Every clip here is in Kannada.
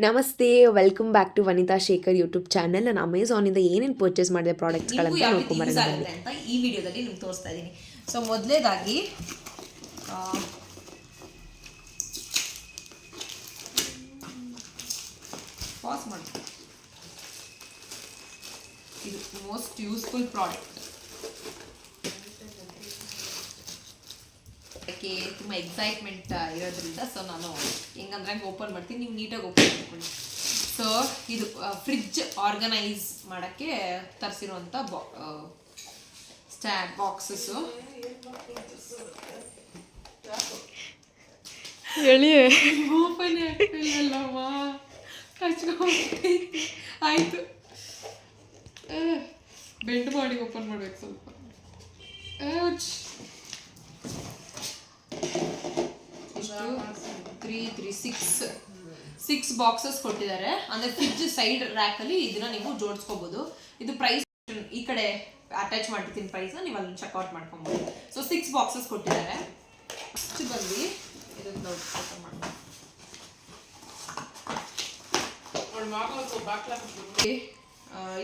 ನಮಸ್ತೆ, welcome back to Vanitha Shekhar YouTube channel. ನಾನು ಅಮೆಝಾನಿಂದ ಏನೇನು ಪರ್ಚೇಸ್ ಮಾಡಿದೆ ಪ್ರಾಡಕ್ಟ್ಸ್ಗಳಂತ ನೋಡ್ಕೊಂಬರೋಣ ಬನ್ನಿ. ಅಂತ ಈ ವಿಡಿಯೋದಲ್ಲಿ ನಿಮ್ಗೆ ತೋರಿಸ್ತಾ ಇದ್ದೀನಿ. ಸೊ ಮೊದಲೇದಾಗಿ ಪಾಸ್ ಮಾಡಿ, ಇದು ಮೋಸ್ಟ್ ಯೂಸ್ಫುಲ್ ಪ್ರಾಡಕ್ಟ್. ಅದಕ್ಕೆ ತುಂಬ ಎಕ್ಸೈಟ್ಮೆಂಟ್ ಇರೋದ್ರಿಂದ ಸೊ ನಾನು ಹೆಂಗಂದ್ರೆ ಓಪನ್ ಮಾಡ್ತೀನಿ, ನೀವು ನೀಟಾಗಿ ಓಪನ್ ಮಾಡ್ಕೊಳ್ಳಿ. ಸೊ ಇದು ಫ್ರಿಡ್ಜ್ ಆರ್ಗನೈಸ್ ಮಾಡೋಕ್ಕೆ ತರಿಸಿರುವಂಥ ಸ್ಟ್ಯಾಂಡ್ ಬಾಕ್ಸಸ್ಸು. ಓಪನ್ ಆಗ್ತಿಲ್ಲಮ್ಮ, ಆಯಿತು, ಬೆಂಡ್ ಮಾಡಿ ಓಪನ್ ಮಾಡ್ಬೇಕು ಸ್ವಲ್ಪ. ಸಿಕ್ಸ್ ಬಾಕ್ಸಸ್ ಕೊಟ್ಟಿದ್ದಾರೆ. ಅಂದರೆ ಫ್ರಿಡ್ಜ್ ಸೈಡ್ ರ್ಯಾಕಲ್ಲಿ ಇದನ್ನ ನೀವು ಜೋಡಿಸ್ಕೋಬೋದು. ಇದು ಪ್ರೈಸ್ ಈ ಕಡೆ ಅಟ್ಯಾಚ್ ಮಾಡಿರ್ತೀನಿ, ಪ್ರೈಸ್ನ ನೀವು ಅಲ್ಲಿ ಚೆಕ್ಔಟ್ ಮಾಡ್ಕೊಬೋದು. ಸೊ 6 ಬಾಕ್ಸಸ್ ಕೊಟ್ಟಿದ್ದಾರೆ. ಫಸ್ಟ್ ಬಂದು ಇದನ್ನು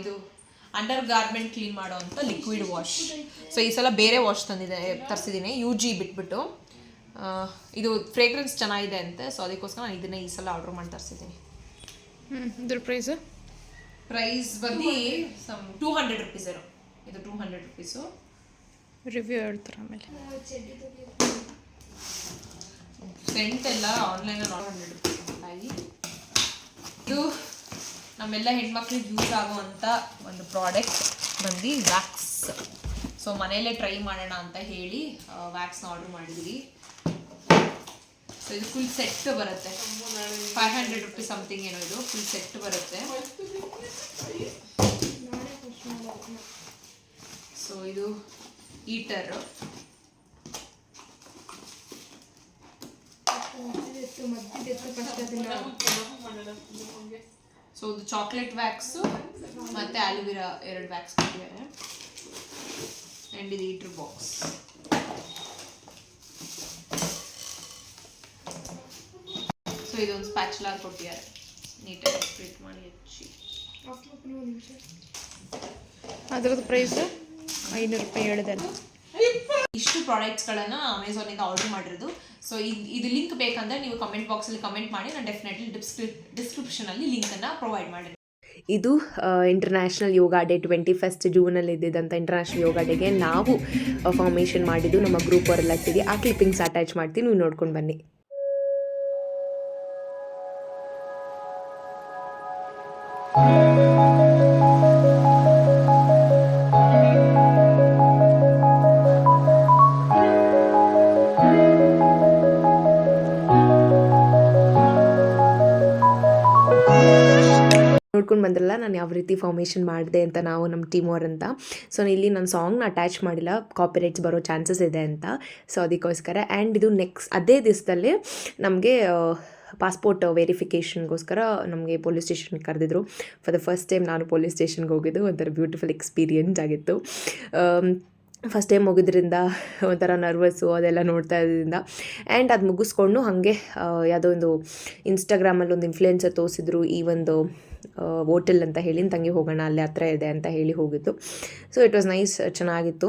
ಇದು ಅಂಡರ್ ಗಾರ್ಮೆಂಟ್ ಕ್ಲೀನ್ ಮಾಡೋವಂಥ ಲಿಕ್ವಿಡ್ ವಾಶ್. ಸೊ ಈ ಸಲ ಬೇರೆ ವಾಶ್ ತರಿಸಿದ್ದೀನಿ, UG ಬಿಟ್ಬಿಟ್ಟು. ಇದು ಫ್ರೇಗ್ರೆನ್ಸ್ ಚೆನ್ನಾಗಿದೆ ಅಂತೆ, ಸೊ ಅದಕ್ಕೋಸ್ಕರ ನಾನು ಇದನ್ನ ಈ ಸಲ ಆರ್ಡರ್ ಮಾಡಿ ತರಿಸಿದ್ದೀನಿ. ಇದ್ರ ಪ್ರೈಸ್ ಬಂದು 200 ರುಪೀಸ್. ಇದು 200 ರುಪೀಸು. ರಿವ್ಯೂ ಹೇಳ್ತಾರೆ ಆಮೇಲೆ. ಸೆಂಟ್ ಎಲ್ಲ ಆನ್ಲೈನಲ್ಲಿ 100 ರುಪೀಸ್. ಇದು ನಮ್ಮೆಲ್ಲ ಹೆಣ್ಮಕ್ಳಿಗೆ ಯೂಸ್ ಆಗುವಂಥ ಒಂದು ಪ್ರಾಡಕ್ಟ್ ಬಂದು ವ್ಯಾಕ್ಸ್. ಸೊ ಮನೆಯಲ್ಲೇ ಟ್ರೈ ಮಾಡೋಣ ಅಂತ ಹೇಳಿ ವ್ಯಾಕ್ಸ್ನ ಆರ್ಡರ್ ಮಾಡಿದ್ವಿ. ಸೊ ಇದು ಫುಲ್ ಸೆಟ್ ಬರುತ್ತೆ, 500 ರುಪೀಸ್ ಸಮಥಿಂಗ್ ಏನೋ. ಇದು ಫುಲ್ ಸೆಟ್ ಬರುತ್ತೆ. ಸೊ ಇದು ಹೀಟರ್. ಸೊ ಇದು ಚಾಕ್ಲೇಟ್ ವ್ಯಾಕ್ಸು ಮತ್ತು ಆಲೋವೆರಾ 2 ವ್ಯಾಕ್ಸ್ ಕೊಟ್ಟಿದ್ದಾರೆ. ಆ್ಯಂಡ್ ಇದು ಹೀಟರ್ ಬಾಕ್ಸ್. ಸೊ ಇದೊಂದು ಸ್ಪ್ಯಾಚುಲಾ ಕೊಟ್ಟಿದ್ದಾರೆ, ನೀಟಾಗಿ ಸ್ಪ್ಲಿಟ್ ಮಾಡಿ ಹಚ್ಚಿ. ಅದರದ್ದು ಪ್ರೈಸ್ 500 ರೂಪಾಯಿ ಹೇಳಿದಲ್ಲ. ಇಷ್ಟು ಪ್ರಾಡಕ್ಟ್ಸ್ಗಳನ್ನು ಅಮೆಝಾನಿಂದ ಆರ್ಡರ್ ಮಾಡಿರೋದು. ಸೊ ಇದು ಲಿಂಕ್ ಬೇಕಂದ್ರೆ ನೀವು ಕಮೆಂಟ್ ಬಾಕ್ಸಲ್ಲಿ ಕಮೆಂಟ್ ಮಾಡಿ, ನಾನು ಡೆಫಿನೆಟ್ಲಿ ಡಿಸ್ಕ್ರಿಪ್ಷನಲ್ಲಿ ಲಿಂಕನ್ನು ಪ್ರೊವೈಡ್ ಮಾಡಿದ್ದೀನಿ. ಇದು ಇಂಟರ್ನ್ಯಾಷನಲ್ ಯೋಗ ಡೇ 21 ಜೂನಲ್ಲಿ ಇದ್ದಿದ್ದಂಥ ಇಂಟರ್ನ್ಯಾಷನಲ್ ಯೋಗ ಡೇಗೆ ನಾವು ಫಾರ್ಮೇಷನ್ ಮಾಡಿದ್ದು ನಮ್ಮ ಗ್ರೂಪ್ ಅವರೆಲ್ಲ ಸೇರಿ. ಆ ಕ್ಲಿಪ್ಪಿಂಗ್ಸ್ ಅಟ್ಯಾಚ್ ಮಾಡ್ತೀನಿ, ನೀವು ನೋಡ್ಕೊಂಡು ಬನ್ನಿ. ನೋಡ್ಕೊಂಡು ಬಂದ್ರಲ್ಲ ನಾನು ಯಾವ ರೀತಿ ಫಾರ್ಮೇಷನ್ ಮಾಡಿದೆ ಅಂತ, ನಾವು ನಮ್ಮ ಟೀಮ್ ಅಂತ. ಸೊ ಇಲ್ಲಿ ನಾನು ಸಾಂಗ್ನ ಅಟ್ಯಾಚ್ ಮಾಡಿಲ್ಲ, ಕಾಪಿರೈಟ್ಸ್ ಬರೋ ಚಾನ್ಸಸ್ ಇದೆ ಅಂತ. ಸೊ ಅದಕ್ಕೋಸ್ಕರ. ಆ್ಯಂಡ್ ಇದು ಅದೇ ದಿವಸದಲ್ಲೇ ನಮಗೆ ಪಾಸ್ಪೋರ್ಟ್ ವೆರಿಫಿಕೇಷನ್ಗೋಸ್ಕರ ನಮಗೆ ಪೊಲೀಸ್ ಸ್ಟೇಷನ್ಗೆ ಕರೆದಿದ್ರು. ಫಾರ್ ದ ಫಸ್ಟ್ ಟೈಮ್ ನಾನು ಪೊಲೀಸ್ ಸ್ಟೇಷನ್ಗೆ ಹೋಗಿದ್ದು ಒಂಥರ ಬ್ಯೂಟಿಫುಲ್ ಎಕ್ಸ್ಪೀರಿಯನ್ಸ್ ಆಗಿತ್ತು. ಫಸ್ಟ್ ಟೈಮ್ ಹೋಗಿದ್ರಿಂದ ಒಂಥರ ನರ್ವಸ್ಸು ಅದೆಲ್ಲ ನೋಡ್ತಾ ಇದ್ರಿಂದ. ಆ್ಯಂಡ್ ಅದು ಮುಗಿಸ್ಕೊಂಡು ಹಾಗೆ ಯಾವುದೋ ಒಂದು ಇನ್ಸ್ಟಾಗ್ರಾಮಲ್ಲಿ ಒಂದು ಇನ್ಫ್ಲುಯೆನ್ಸರ್ ತೋರಿಸಿದ್ರು ಈ ಒಂದು ಹೋಟೆಲ್ ಅಂತ ಹೇಳಿ, ತಂಗಿ ಹೋಗೋಣ ಅಲ್ಲೇ ಹತ್ರ ಇದೆ ಅಂತ ಹೇಳಿ ಹೋಗಿದ್ದು. ಸೊ ಇಟ್ ವಾಸ್ ನೈಸ್, ಚೆನ್ನಾಗಿತ್ತು.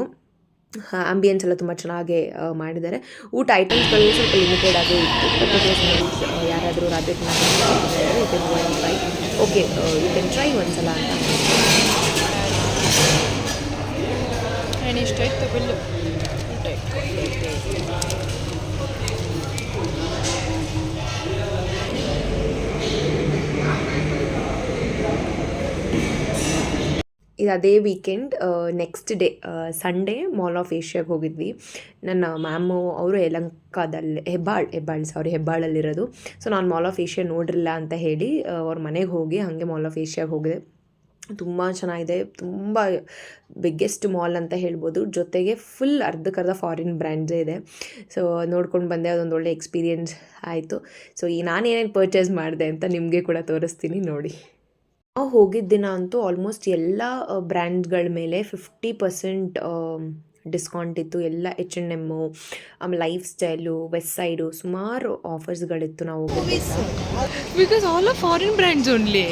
ಆಂಬಿಯನ್ಸ್ ಎಲ್ಲ ತುಂಬ ಚೆನ್ನಾಗಿ ಮಾಡಿದ್ದಾರೆ. ಊಟ ಐಟಮ್ಸ್ಗಳು ಸ್ವಲ್ಪ ಲಿಮಿಟೆಡ್ ಆಗೇ ಇತ್ತು. But it was nice. ಯಾರಾದರೂ ರಾತ್ರಿ you can go and try. Okay, you can try ಒಂದ್ಸಲ ಅಂತ. ಇಷ್ಟಾಯ್ತು ಬಿಲ್ಲು. ಇದು ಅದೇ weekend next day Sunday Mall of ಏಷ್ಯಾಗೆ ಹೋಗಿದ್ವಿ. ನನ್ನ ಮ್ಯಾಮು ಅವರು ಯಲಹಂಕದಲ್ಲಿ ಹೆಬ್ಬಾಳಲ್ಲಿರೋದು. ಸೊ ನಾನು ಮಾಲ್ ಆಫ್ ಏಷ್ಯಾ ನೋಡಿರಲಿಲ್ಲ ಅಂತ ಹೇಳಿ ಅವ್ರ ಮನೆಗೆ ಹೋಗಿ ಹಾಗೆ ಮಾಲ್ ಆಫ್ ಏಷ್ಯಾಗೆ ಹೋಗಿದೆ. ತುಂಬ ಚೆನ್ನಾಗಿದೆ, ತುಂಬ ಬಿಗ್ಗೆಸ್ಟ್ ಮಾಲ್ ಅಂತ ಹೇಳ್ಬೋದು. ಜೊತೆಗೆ ಫುಲ್ ಅರ್ಧಕ್ಕರ್ಧ ಫಾರಿನ್ ಬ್ರ್ಯಾಂಡ್ಸೇ ಇದೆ. ಸೊ ನೋಡ್ಕೊಂಡು ಬಂದೆ, ಅದೊಂದು ಒಳ್ಳೆ ಎಕ್ಸ್ಪೀರಿಯನ್ಸ್ ಆಯಿತು. ಸೊ ನಾನೇನೇನು ಪರ್ಚೇಸ್ ಮಾಡಿದೆ ಅಂತ ನಿಮಗೆ ಕೂಡ ತೋರಿಸ್ತೀನಿ ನೋಡಿ. ಹೋಗಿದ್ದ ದಿನ ಅಂತೂ ಆಲ್ಮೋಸ್ಟ್ ಎಲ್ಲ ಬ್ರ್ಯಾಂಡ್ಗಳ ಮೇಲೆ 50% ಡಿಸ್ಕೌಂಟ್ ಇತ್ತು. ಎಲ್ಲ H&M, ಆಮೇಲೆ ಲೈಫ್ ಸ್ಟೈಲು, ವೆಸ್ಟ್ ಸೈಡು ಸುಮಾರು ಆಫರ್ಸ್ಗಳಿತ್ತು ನಾವು ಹೋಗಿದ್ದಾಗ. Because all are foreign brands only.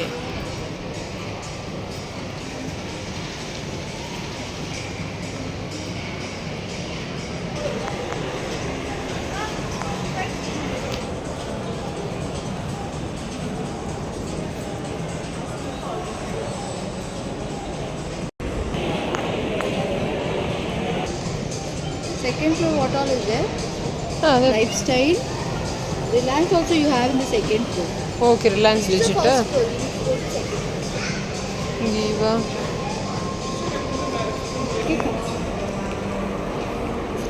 Second floor, what all is there? Lifestyle. Reliance also you have in the second floor. Okay, Reliance Digital. Giva.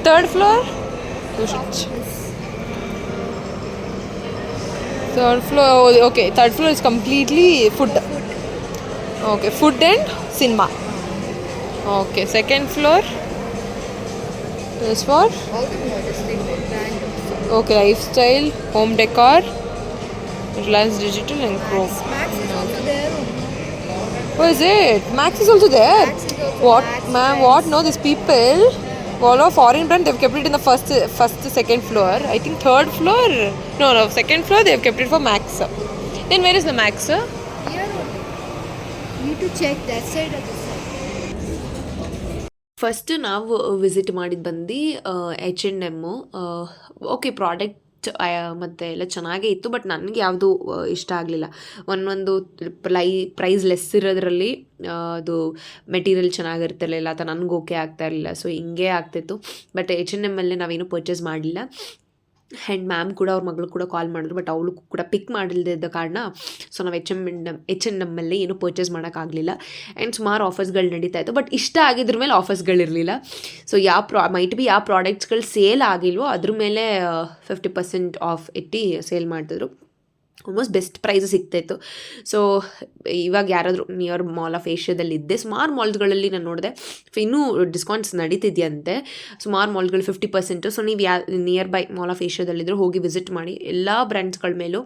Third floor? Third floor, okay. Third floor is completely food. Okay, food and cinema. Okay, second floor is for? All the modest things, brand. Okay, lifestyle, home decor, Reliance Digital and Chrome. Max is also there. Oh, is it? Max is also there? Max is also What, Max, ma'am, Trends. what? No, these people, all of foreign brand, they've kept it in the first, second floor. I think third floor, no, second floor, they've kept it for Max. Then where is the Max, sir? Here only. You need to check that side of the side. First ನಾವು ವಿಸಿಟ್ ಮಾಡಿದ್ದು ಬಂದು H&M. ಓಕೆ, ಪ್ರಾಡಕ್ಟ್ ಮತ್ತು ಎಲ್ಲ ಚೆನ್ನಾಗೇ ಇತ್ತು, ಬಟ್ ನನಗೆ ಯಾವುದು ಇಷ್ಟ ಆಗಲಿಲ್ಲ. ಒಂದೊಂದು ಪ್ರೈಸ್ ಲೆಸ್ ಇರೋದ್ರಲ್ಲಿ ಅದು ಮೆಟೀರಿಯಲ್ ಚೆನ್ನಾಗಿರ್ತಿರ್ಲಿಲ್ಲ ಅಥವಾ ನನಗೆ ಓಕೆ ಆಗ್ತಾ ಇರಲಿಲ್ಲ. ಸೊ ಹಿಂಗೆ ಆಗ್ತಿತ್ತು. ಬಟ್ H&M ಅಲ್ಲೇ ನಾವೇನು ಪರ್ಚೇಸ್ ಮಾಡಲಿಲ್ಲ. ಆ್ಯಂಡ್ ಮ್ಯಾಮ್ ಕೂಡ ಅವ್ರ ಮಗಳು ಕೂಡ ಕಾಲ್ ಮಾಡಿದ್ರು, ಬಟ್ ಅವಳು ಕೂಡ ಪಿಕ್ ಮಾಡಿಲ್ದಿದ್ದ ಕಾರಣ ಸೊ ನಾವು H&M ಅಲ್ಲಿ ಏನೂ ಪರ್ಚೇಸ್ ಮಾಡೋಕ್ಕಾಗಲಿಲ್ಲ. ಆ್ಯಂಡ್ ಸುಮಾರು ಆಫರ್ಸ್ಗಳು ನಡೀತಾ ಇತ್ತು, ಬಟ್ ಇಷ್ಟ ಆಗಿದ್ರ ಮೇಲೆ ಆಫರ್ಸ್ಗಳಿರಲಿಲ್ಲ. ಸೊ ಮೈಟ್ ಬಿ ಯಾವ ಪ್ರಾಡಕ್ಟ್ಸ್ಗಳು ಸೇಲ್ ಆಗಿಲ್ವೋ ಅದ್ರ ಮೇಲೆ 50% ಆಫ್ ಇಟ್ಟು ಸೇಲ್ ಮಾಡ್ತಿದ್ರು. ಆಲ್ಮೋಸ್ಟ್ ಬೆಸ್ಟ್ ಪ್ರೈಸ್ ಸಿಗ್ತಾಯಿತ್ತು. ಸೊ ಇವಾಗ ಯಾರಾದರೂ ನಿಯರ್ ಮಾಲ್ ಆಫ್ ಏಷ್ಯಾದಲ್ಲಿ ಇದ್ದೆ, ಸುಮಾರು ಮಾಲ್ಸ್ಗಳಲ್ಲಿ ನಾನು ನೋಡಿದೆ ಇನ್ನೂ ಡಿಸ್ಕೌಂಟ್ಸ್ ನಡೀತಿದೆಯಂತೆ. ಸುಮಾರು ಮಾಲ್ಗಳು 50%. ಸೊ ನೀವು ನಿಯರ್ ಬೈ ಮಾಲ್ ಆಫ್ ಏಷ್ಯಾದಲ್ಲಿದ್ದರೂ ಹೋಗಿ ವಿಸಿಟ್ ಮಾಡಿ. ಎಲ್ಲ ಬ್ರ್ಯಾಂಡ್ಸ್ಗಳ ಮೇಲೂ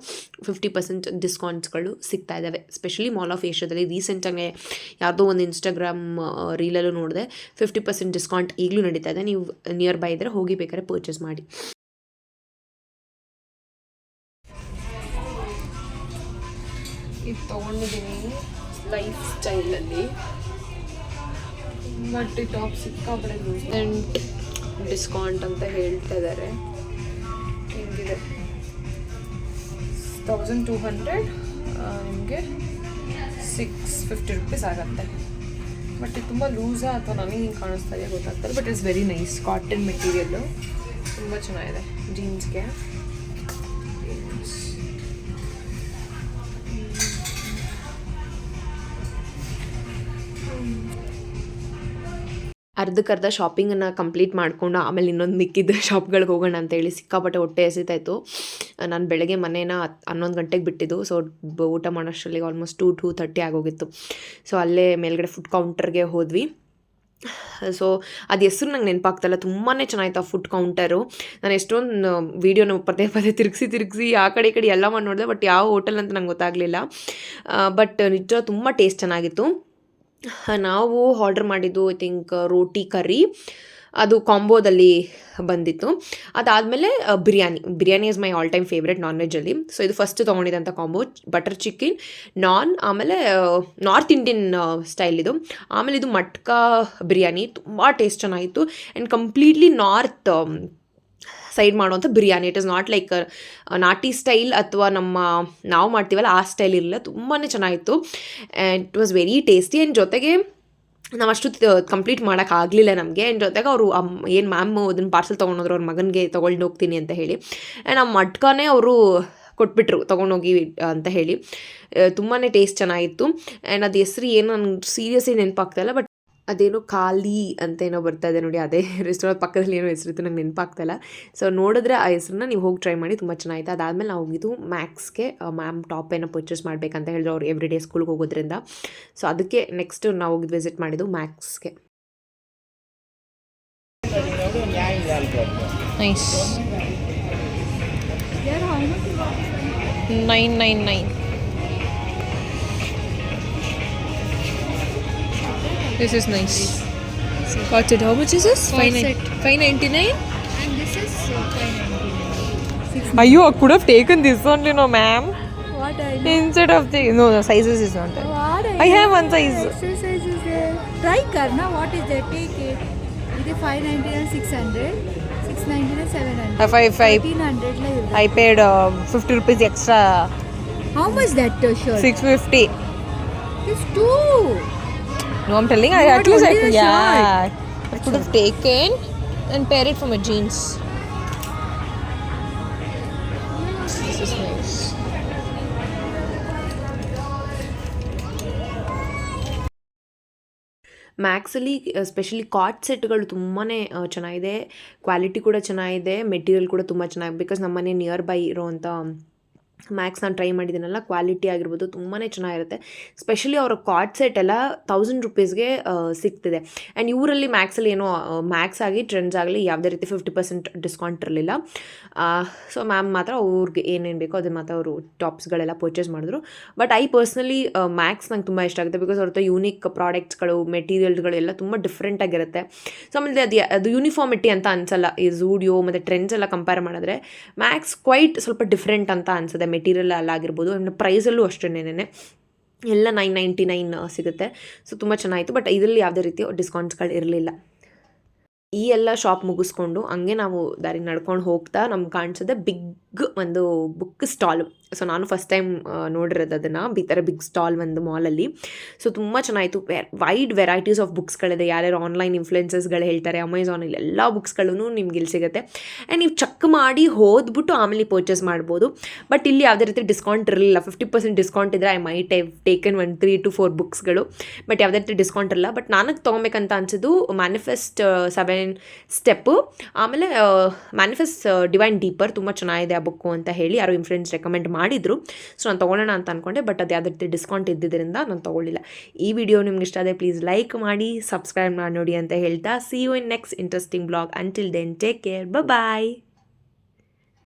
50% ಡಿಸ್ಕೌಂಟ್ಸ್ಗಳು ಸಿಗ್ತಾ ಇದ್ದಾವೆ. ಸ್ಪೆಷಲಿ ಮಾಲ್ ಆಫ್ ಏಷ್ಯಾದಲ್ಲಿ ರೀಸೆಂಟಾಗಿ ಯಾವುದೋ ಒಂದು ಇನ್ಸ್ಟಾಗ್ರಾಮ್ ರೀಲಲ್ಲೂ ನೋಡಿದೆ 50% ಡಿಸ್ಕೌಂಟ್ ಈಗಲೂ ನಡೀತಾ ಇದೆ. ನೀವು ನಿಯರ್ ಬೈ ಇದ್ದರೆ ಹೋಗಿ ಬೇಕಾದ್ರೆ ಪರ್ಚೇಸ್ ಮಾಡಿ. ಇದು ತೊಗೊಂಡಿದ್ದೀನಿ ಲೈಫ್ ಸ್ಟೈಲಲ್ಲಿ, ಬಟ್ ಈ ಟಾಪ್ ಸಿಕ್ಕಾಪಡೆ ಆ್ಯಂಡ್ ಡಿಸ್ಕೌಂಟ್ ಅಂತ ಹೇಳ್ತಾ ಇದ್ದಾರೆ. ಹೆಂಗಿದೆ 1200, ನಿಮಗೆ 650 ರೂಪೀಸ್ ಆಗುತ್ತೆ. ಬಟ್ ಇದು ತುಂಬ ಲೂಸಾ ಅಥವಾ ನನಗೆ ಹಿಂಗೆ ಕಾಣಿಸ್ತಾ ಇದೆ ಗೊತ್ತಾಗ್ತದೆ. But it's very nice, cotton material ತುಂಬ ಚೆನ್ನಾಗಿದೆ ಜೀನ್ಸ್ಗೆ. ಅರ್ಧಕ್ಕರ್ಧ ಶಾಪಿಂಗನ್ನು ಕಂಪ್ಲೀಟ್ ಮಾಡಿಕೊಂಡು ಆಮೇಲೆ ಇನ್ನೊಂದು ಮಿಕ್ಕಿದ್ದ ಶಾಪ್ಗಳಿಗೆ ಹೋಗೋಣ ಅಂತೇಳಿ ಸಿಕ್ಕಾಪಟ್ಟೆ ಹೊಟ್ಟೆ ಎಸಿತಾಯಿತ್ತು. ನಾನು ಬೆಳಗ್ಗೆ ಮನೇನ 11 ಗಂಟೆಗೆ ಬಿಟ್ಟಿದ್ದು. ಸೊ ಊಟ ಮಾಡೋಷ್ಟರಲ್ಲಿ ಆಲ್ಮೋಸ್ಟ್ 2:30 ಆಗೋಗಿತ್ತು. ಸೊ ಅಲ್ಲೇ ಮೇಲ್ಗಡೆ ಫುಡ್ ಕೌಂಟರ್ಗೆ ಹೋದ್ವಿ. ಸೊ ಅದು ಹೆಸರು ನಂಗೆ ನೆನಪಾಗ್ತಾಯಿಲ್ಲ, ತುಂಬಾ ಚೆನ್ನಾಗಿತ್ತು ಆ ಫುಡ್ ಕೌಂಟರು. ನಾನು ಎಷ್ಟೊಂದು ವೀಡಿಯೋನ ಪದೇ ತಿರುಗಿಸಿ ಆ ಕಡೆ ಈ ಕಡೆ ಎಲ್ಲ ಮಾಡಿ ನೋಡಿದೆ, ಬಟ್ ಯಾವ ಹೋಟೆಲ್ ಅಂತ ನಂಗೆ ಗೊತ್ತಾಗಲಿಲ್ಲ. ಬಟ್ ನಿಜ ತುಂಬ ಟೇಸ್ಟ್ ಚೆನ್ನಾಗಿತ್ತು. ನಾವು ಆರ್ಡರ್ ಮಾಡಿದ್ದು ಐ ಥಿಂಕ್ ರೋಟಿ ಕರಿ, ಅದು ಕಾಂಬೋದಲ್ಲಿ ಬಂದಿತ್ತು. ಅದಾದಮೇಲೆ biryani is my all time favourite non ವೆಜ್ಜಲ್ಲಿ. ಸೊ ಇದು ಫಸ್ಟ್ ತೊಗೊಂಡಿದ್ದಂಥ ಕಾಂಬೋ, ಬಟರ್ ಚಿಕನ್ ನಾನ್, ಆಮೇಲೆ ನಾರ್ತ್ ಇಂಡಿಯನ್ ಸ್ಟೈಲ್ ಇದು. ಆಮೇಲೆ ಇದು ಮಟ್ಕಾ ಬಿರಿಯಾನಿ, ತುಂಬ ಟೇಸ್ಟ್ ಚೆನ್ನಾಗಿತ್ತು. ಆ್ಯಂಡ್ ಕಂಪ್ಲೀಟ್ಲಿ ನಾರ್ತ್ ಸೈಡ್ ಮಾಡುವಂಥ biryani. It is not like ನಾಟಿ ಸ್ಟೈಲ್ ಅಥವಾ ನಾವು ಮಾಡ್ತೀವಲ್ಲ ಆ ಸ್ಟೈಲ್ ಇರಲಿಲ್ಲ, ತುಂಬಾ ಚೆನ್ನಾಗಿತ್ತು. And it was very tasty. And ಜೊತೆಗೆ ನಾವು ಅಷ್ಟು ಕಂಪ್ಲೀಟ್ ಮಾಡೋಕ್ಕಾಗಲಿಲ್ಲ ನಮಗೆ. ಆ್ಯಂಡ್ ಜೊತೆಗೆ ಅವರು ಏನು ಮ್ಯಾಮ್ ಅದನ್ನು ಪಾರ್ಸಲ್ ತೊಗೊಂಡೋದ್ರು ಅವ್ರ ಮಗನಿಗೆ ತೊಗೊಂಡು ಹೋಗ್ತೀನಿ ಅಂತ ಹೇಳಿ. ಆ್ಯಂಡ್ ಆ ಮಟ್ಕಾನೇ ಅವರು ಕೊಟ್ಬಿಟ್ರು ತೊಗೊಂಡೋಗಿ ಅಂತ ಹೇಳಿ. ತುಂಬಾ ಟೇಸ್ಟ್ ಚೆನ್ನಾಗಿತ್ತು. ಆ್ಯಂಡ್ ಅದು ಹೆಸ್ರು ಏನು ನನಗೆ ಸೀರಿಯಸ್ಲಿ ನೆನಪಾಗ್ತಾಯಿಲ್ಲ, ಬಟ್ ಅದೇನೋ ಖಾಲಿ ಅಂತ ಏನೋ ಬರ್ತಾ ಇದೆ ನೋಡಿ, ಅದೇ ರೆಸ್ಟೋರೆಂಟ್ ಪಕ್ಕದಲ್ಲಿ ಏನೋ ಹೆಸರಿತ್ತು, ನಂಗೆ ನೆನಪಾಗ್ತಾಯಿಲ್ಲ. ಸೊ ನೋಡಿದ್ರೆ ಆ ಹೆಸ್ರನ್ನ ನೀವು ಹೋಗಿ ಟ್ರೈ ಮಾಡಿ, ತುಂಬ ಚೆನ್ನಾಗಿತ್ತು. ಅದಾದಮೇಲೆ ನಾವು ಹೋಗಿದ್ದು ಮ್ಯಾಕ್ಸ್ಗೆ. ಮ್ಯಾಮ್ ಟಾಪ್ ಏನೋ ಪರ್ಚೇಸ್ ಮಾಡಬೇಕಂತ ಹೇಳಿದ್ರು ಅವ್ರು ಎವ್ರಿ ಡೇ ಸ್ಕೂಲ್ಗೆ ಹೋಗೋದ್ರಿಂದ. ಸೊ ಅದಕ್ಕೆ ನೆಕ್ಸ್ಟ್ ನಾವು ಹೋಗಿದ್ದು ವಿಸಿಟ್ ಮಾಡಿದ್ದು ಮ್ಯಾಕ್ಸ್ಗೆ. Nice. 999. This is nice. Got it. How much is this? Cord set. 599. And this is 599. Ayyo, I could have taken this only, no, ma'am. What I know. Instead of the sizes is not there. What I have one size. Exercise is there. Try karna. What is that? Take it. It is 599, 600, 699, 700. If I 1300 la irda. I paid 50 rupees extra. How much that shirt? 650. It's two. No, I'm telling you, Not at least only a I could have taken and pair it for my jeans. This is nice. ಮ್ಯಾಕ್ಸಲ್ಲಿ ಸ್ಪೆಷಲಿ ಕಾರ್ಡ್ ಸೆಟ್ಗಳು ತುಂಬಾ ಚೆನ್ನಾಗಿದೆ, ಕ್ವಾಲಿಟಿ ಕೂಡ ಚೆನ್ನಾಗಿದೆ, ಮೆಟೀರಿಯಲ್ ಕೂಡ ತುಂಬ ಚೆನ್ನಾಗಿದೆ. ಬಿಕಾಸ್ ನಮ್ಮನೆ ನಿಯರ್ ಬೈ ಇರೋವಂಥ ಮ್ಯಾಕ್ಸ್ ನಾನು ಟ್ರೈ ಮಾಡಿದ್ದೀನಲ್ಲ, ಕ್ವಾಲಿಟಿ ಆಗಿರ್ಬೋದು ತುಂಬಾ ಚೆನ್ನಾಗಿರುತ್ತೆ. ಸ್ಪೆಷಲಿ ಅವರ ಕಾರ್ಡ್ ಸೆಟ್ ಎಲ್ಲ 1000 ರುಪೀಸ್ಗೆ ಸಿಗ್ತಿದೆ. ಆ್ಯಂಡ್ ಇವರಲ್ಲಿ ಮ್ಯಾಕ್ಸಲ್ಲಿ ಏನೋ ಮ್ಯಾಕ್ಸ್ ಆಗಿ ಟ್ರೆಂಡ್ಸ್ ಆಗಲಿ ಯಾವುದೇ ರೀತಿ 50% ಡಿಸ್ಕೌಂಟ್ ಇರಲಿಲ್ಲ. ಸೊ ಮ್ಯಾಮ್ ಮಾತ್ರ ಅವ್ರಿಗೆ ಏನೇನು ಬೇಕೋ ಅದನ್ನು ಮಾತ್ರ ಅವರು ಟಾಪ್ಸ್ಗಳೆಲ್ಲ ಪರ್ಚೇಸ್ ಮಾಡಿದ್ರು. ಬಟ್ ಐ ಪರ್ಸ್ನಲಿ ಮ್ಯಾಕ್ಸ್ ನಂಗೆ ತುಂಬ ಇಷ್ಟ ಆಗುತ್ತೆ. ಬಿಕಾಸ್ ಅವ್ರದ್ದು ಯೂನಿಕ್ ಪ್ರಾಡಕ್ಟ್ಸ್ಗಳು, ಮೆಟೀರಿಯಲ್ಗಳು ಎಲ್ಲ ತುಂಬ ಡಿಫ್ರೆಂಟಾಗಿರುತ್ತೆ. ಸೊ ಆಮೇಲೆ ಅದು ಯೂನಿಫಾರ್ಮಿಟಿ ಅಂತ ಅನಿಸಲ್ಲ. ಈ ಝೂಡಿಯೋ ಮತ್ತು ಟ್ರೆಂಡ್ಸ್ ಎಲ್ಲ ಕಂಪೇರ್ ಮಾಡಿದ್ರೆ ಮ್ಯಾಕ್ಸ್ ಕ್ವೈಟ್ ಸ್ವಲ್ಪ ಡಿಫ್ರೆಂಟ್ ಅಂತ ಅನಿಸುತ್ತೆ. ಮೆಟೀರಿಯಲ್ ಅಲ್ಲಾಗಿರ್ಬೋದು, ಆ್ಯಂಡ್ ಪ್ರೈಸಲ್ಲೂ ಅಷ್ಟೇನೆ ಎಲ್ಲ 999 ಸಿಗುತ್ತೆ. ಸೊ ತುಂಬ ಚೆನ್ನಾಯಿತು. ಬಟ್ ಇದರಲ್ಲಿ ಯಾವುದೇ ರೀತಿ ಡಿಸ್ಕೌಂಟ್ಸ್ಗಳು ಇರಲಿಲ್ಲ. ಈ ಎಲ್ಲ ಶಾಪ್ ಮುಗಿಸ್ಕೊಂಡು ಹಂಗೆ ನಾವು ದಾರಿ ನಡ್ಕೊಂಡು ಹೋಗ್ತಾ ನಮ್ಗೆ ಕಾಣಿಸೋದೆ ಬಿಗ್ ಒಂದು ಬುಕ್ ಸ್ಟಾಲ್. ಸೊ ನಾನು ಫಸ್ಟ್ ಟೈಮ್ ನೋಡಿರೋದು ಅದನ್ನು, ಈ ಥರ ಬಿಗ್ ಸ್ಟಾಲ್ ಒಂದು ಮಾಲಲ್ಲಿ. ಸೊ ತುಂಬ ಚೆನ್ನಾಯಿತು. ವೈಡ್ ವೆರೈಟೀಸ್ ಆಫ್ ಬುಕ್ಸ್ಗಳಿದೆ. ಯಾರ್ಯಾರು ಆನ್ಲೈನ್ ಇನ್ಫ್ಲುಯೆನ್ಸಸ್ಗಳು ಹೇಳ್ತಾರೆ, ಅಮೆಝಾನಲ್ಲಿ ಎಲ್ಲ ಬುಕ್ಸ್ಗಳೂ ನಿಮ್ಗೆ ಇಲ್ಲಿ ಸಿಗುತ್ತೆ. ಆ್ಯಂಡ್ ನೀವು ಚೆಕ್ ಮಾಡಿ ಓದ್ಬಿಟ್ಟು ಆಮೇಲೆ ಪರ್ಚೇಸ್ ಮಾಡ್ಬೋದು. ಬಟ್ ಇಲ್ಲಿ ಯಾವುದೇ ರೀತಿ ಡಿಸ್ಕೌಂಟ್ ಇರಲಿಲ್ಲ. 50% ಡಿಸ್ಕೌಂಟ್ ಇದ್ದರೆ I might have taken 3 to 4 ಬುಕ್ಸ್ಗಳು. ಬಟ್ ಯಾವುದೇ ರೀತಿ ಡಿಸ್ಕೌಂಟ್ ಇರಲ್ಲ. ಬಟ್ ನನಗೆ ತೊಗೊಬೇಕಂತ ಅನಿಸಿದ್ದು ಮ್ಯಾನಿಫೆಸ್ಟ್ 7 ಸ್ಟೆಪ್ಪು, ಆಮೇಲೆ ಮ್ಯಾನಿಫೆಸ್ಟ್ ಡಿವೈನ್ ಡೀಪರ್. ತುಂಬ ಚೆನ್ನಾಗಿದೆ ಆ ಬುಕ್ಕು ಅಂತ ಹೇಳಿ ಯಾರೋ ಫ್ರೆಂಡ್ಸ್ ರೆಕಮೆಂಡ್ ಮಾಡಿದ್ರು. ಸೊ ನಾನು ತೊಗೊಳ್ಳೋಣ ಅಂತ ಅಂದ್ಕೊಂಡೆ. ಬಟ್ ಅದು ಯಾವುದೇ ರೀತಿ ಡಿಸ್ಕೌಂಟ್ ಇದ್ದಿದ್ದರಿಂದ ನಾನು ತೊಗೊಳ್ಳಿಲ್ಲ. ಈ ವಿಡಿಯೋ ನಿಮ್ಗೆ ಇಷ್ಟ ಆದರೆ ಪ್ಲೀಸ್ ಲೈಕ್ ಮಾಡಿ, ಸಬ್ಸ್ಕ್ರೈಬ್ ಮಾಡಿ ನೋಡಿ ಅಂತ ಹೇಳ್ತಾ, see you in next interesting blog. Until then take care, bye.